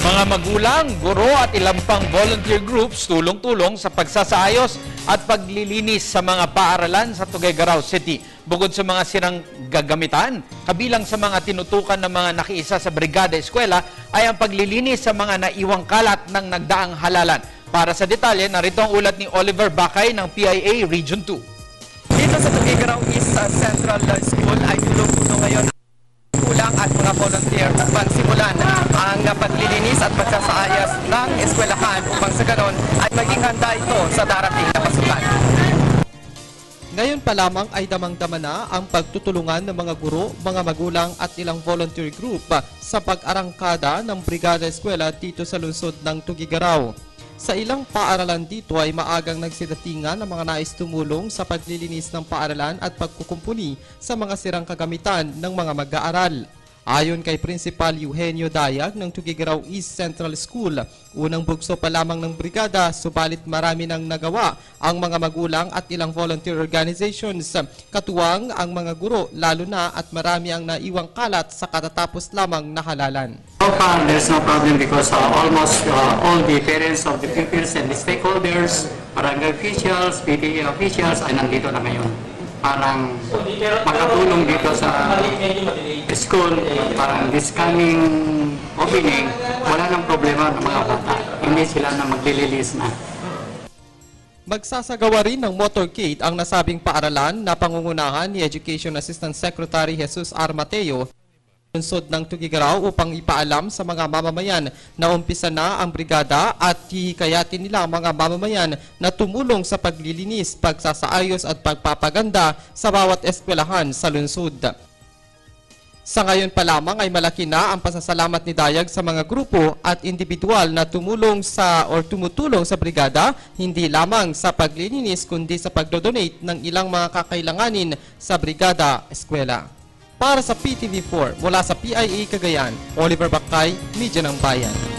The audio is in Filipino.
Mga magulang, guro at ilang pang volunteer groups tulong-tulong sa pagsasaayos at paglilinis sa mga paaralan sa Tuguegarao City. Bukod sa mga sirang gagamitan, kabilang sa mga tinutukan ng mga nakiisa sa Brigada Eskwela ay ang paglilinis sa mga naiwang kalat ng nagdaang halalan. Para sa detalye, narito ang ulat ni Oliver Bakay ng PIA Region 2. Dito sa Tuguegarao East Central School ay tulong-tulong ngayon kulang at mga volunteer upang simulan ang paglilinis at pagsasaayos ng eskwelahan upang sa ganon ay maging handa ito sa darating na pasukan. Ngayon pa lamang ay damang-dama na ang pagtutulungan ng mga guro, mga magulang at ilang volunteer group sa pag-arangkada ng Brigada Eskwela dito sa lungsod ng Tuguegarao. Sa ilang paaralan dito ay maagang nagsidatingan ang mga nais tumulong sa paglilinis ng paaralan at pagkukumpuni sa mga sirang kagamitan ng mga mag-aaral. Ayon kay Principal Eugenio Dayag ng Tuguegarao East Central School, unang bugso pa lamang ng brigada, subalit marami nang nagawa ang mga magulang at ilang volunteer organizations. Katuwang ang mga guro, lalo na at marami ang naiwang kalat sa katatapos lamang na halalan. So far, there's no problem because almost all the parents of the pupils and the stakeholders, barangay officials, PTA officials ay nandito na ngayon. Parang makatulong dito sa school, parang this coming opening, wala nang problema ng mga bata. Hindi sila na maglililis na. Magsasagawa rin ng motorcade ang nasabing paaralan na pangungunahan ni Education Assistant Secretary Jesus R. Mateo lungsod ng Tuguegarao upang ipaalam sa mga mamamayan na umpisa na ang brigada at hihikayatin nila ang mga mamamayan na tumulong sa paglilinis, pagsasaayos at pagpapaganda sa bawat eskwelahan sa lungsod. Sa ngayon pa lamang ay malaki na ang pasasalamat ni Dayag sa mga grupo at individual na tumulong tumutulong sa brigada, hindi lamang sa paglilinis kundi sa pagdodonate ng ilang mga kakailanganin sa brigada eskwela. Para sa PTV4, mula sa PIA Cagayan, Oliver Bakay, Media ng Bayan.